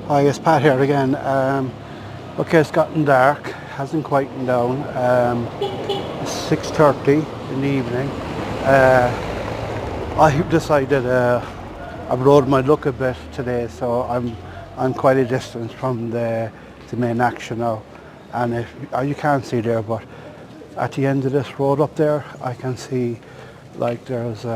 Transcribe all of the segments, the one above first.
Hi, it's Pat here again. Okay, it's gotten dark, hasn't quietened down. It's 6:30 in the evening. Uh, I've decided I've rode my luck a bit today, so I'm quite a distance from the main action now. And if you can't see there, but at the end of this road up there, I can see like there's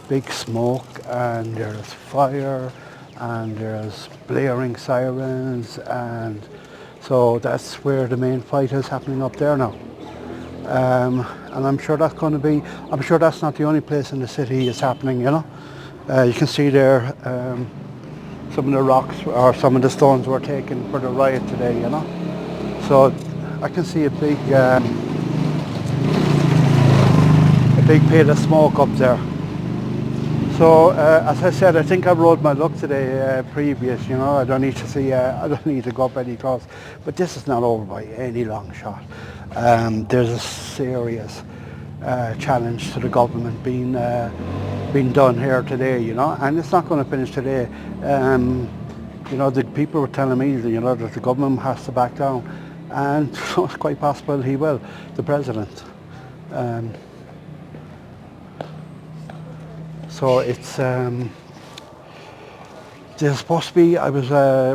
big smoke and there's fire and there's blaring sirens, and so that's where the main fight is happening up there now. And I'm sure I'm sure that's not the only place in the city it's happening, you know. You can see there some of the rocks or some of the stones were taken for the riot today, you know. So I can see a big pale of smoke up there. So as I said, I think I rode my luck today previous, you know. I don't need to see, I don't need to go up any close, but this is not over by any long shot. There's a serious challenge to the government being done here today, you know, and it's not going to finish today. You know, the people were telling me, you know, that the government has to back down, and it's quite possible he will, the president. So it's there's supposed to be. I was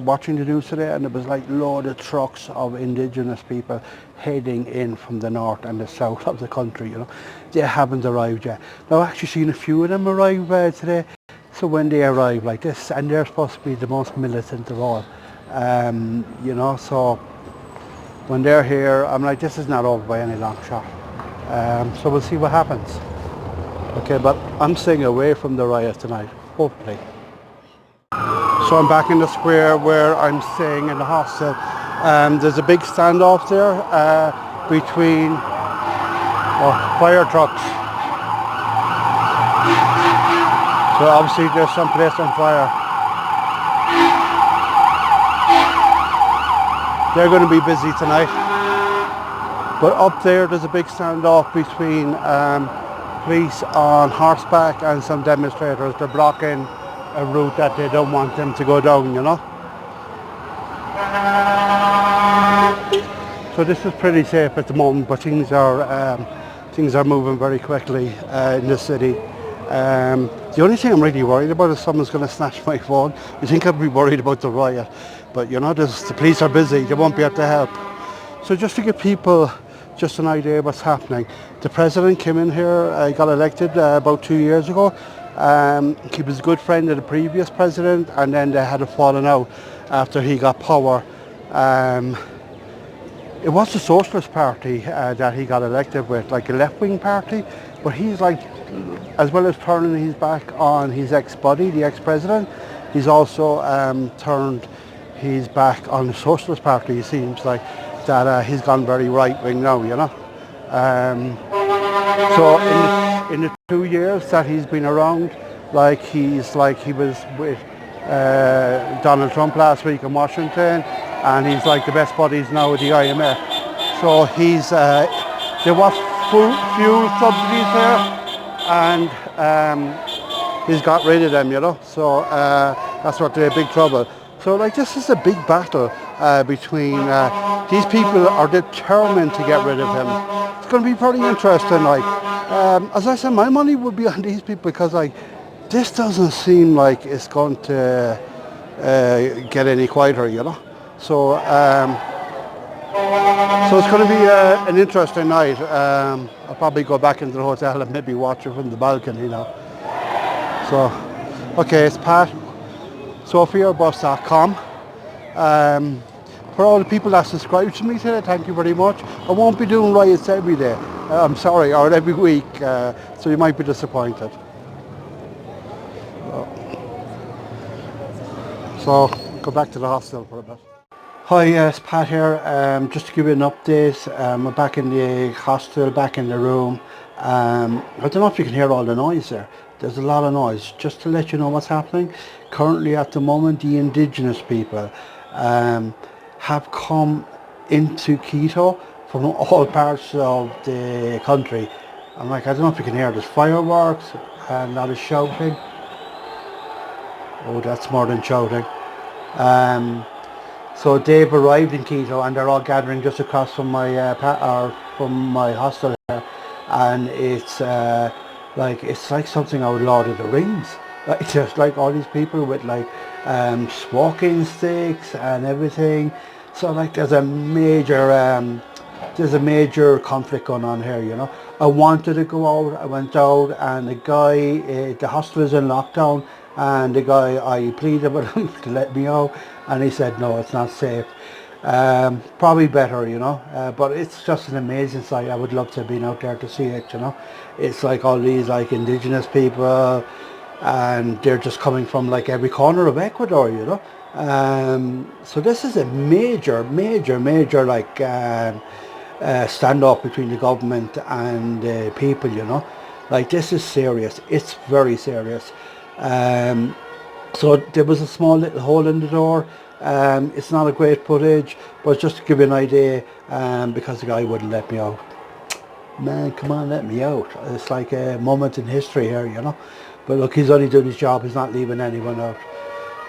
watching the news today, and it was like load of trucks of indigenous people heading in from the north and the south of the country. You know, they haven't arrived yet. Now I've actually seen a few of them arrive today. So when they arrive like this, and they're supposed to be the most militant of all, you know. So when they're here, I'm like, this is not over by any long shot. So we'll see what happens. Okay, but I'm staying away from the riot tonight, hopefully. So I'm back in the square where I'm staying in the hostel. There's a big standoff there between fire trucks. So obviously there's some place on fire. They're going to be busy tonight. But up there's a big standoff between police on horseback and some demonstrators. They're blocking a route that they don't want them to go down, you know. So this is pretty safe at the moment, but things are moving very quickly in the city. The only thing I'm really worried about is someone's going to snatch my phone. You think I'd be worried about the riot, but you know, the police are busy, they won't be able to help. So just to give people just an idea of what's happening, the president came in here, got elected about 2 years ago. He was a good friend of the previous president, and then they had a falling out after he got power. It was the Socialist Party that he got elected with, like a left-wing party, but he's like, as well as turning his back on his ex-buddy, the ex-president, he's also turned his back on the Socialist Party. It seems like that he's gone very right-wing now, you know. So in the 2 years that he's been around, he was with Donald Trump last week in Washington, and he's like the best buddies now with the IMF. So there was fuel subsidies there, and he's got rid of them, you know. So that's what they're big trouble. So like this is a big battle between these people are determined to get rid of him. It's going to be pretty interesting. As I said, my money would be on these people, because this doesn't seem like it's going to get any quieter, you know. So so it's going to be an interesting night. I'll probably go back into the hotel and maybe watch it from the balcony now. So okay, it's Pat. SophiaBus.com. For all the people that subscribe to me today, thank you very much. I won't be doing riots every day. I'm sorry, or every week, so you might be disappointed. So go back to the hostel for a bit. Hi, yes, Pat here. Just to give you an update, I'm back in the hostel, back in the room. I don't know if you can hear all the noise there. There's a lot of noise. Just to let you know what's happening, currently at the moment the indigenous people have come into Quito from all parts of the country. I don't know if you can hear, there's fireworks and a lot of shouting. Oh, that's more than shouting. Um, so they've arrived in Quito and they're all gathering just across from my from my hostel here, and it's like something out of Lord of the Rings. Like just like all these people with like walking sticks and everything. So like there's a major conflict going on here, you know. I wanted to go out, I went out, and the hostel is in lockdown, and the guy, I pleaded with him to let me out, and he said, no, it's not safe. Probably better, you know, but it's just an amazing sight. I would love to have been out there to see it, you know. It's like all these like indigenous people, and they're just coming from like every corner of Ecuador, you know. So this is a major like standoff between the government and the people, you know. Like this is serious. It's very serious. Um, so there was a small little hole in the door. It's not a great footage, but just to give you an idea, because the guy wouldn't let me out. Man, come on, let me out. It's like a moment in history here, you know. But look, he's only doing his job. He's not leaving anyone out.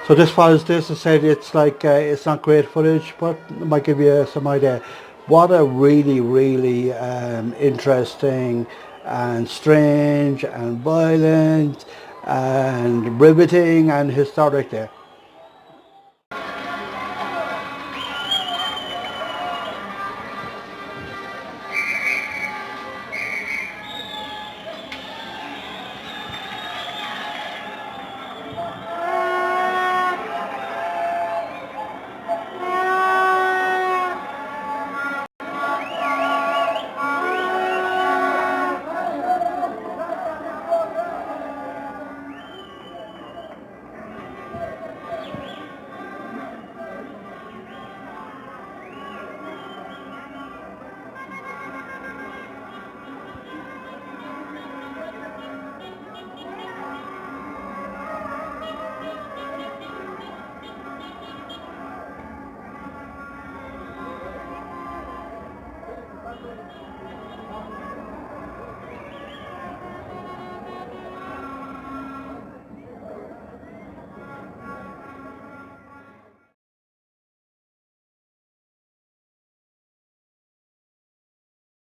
So this follows this. I said it's like it's not great footage, but it might give you some idea. What a really interesting and strange and violent and riveting and historic day.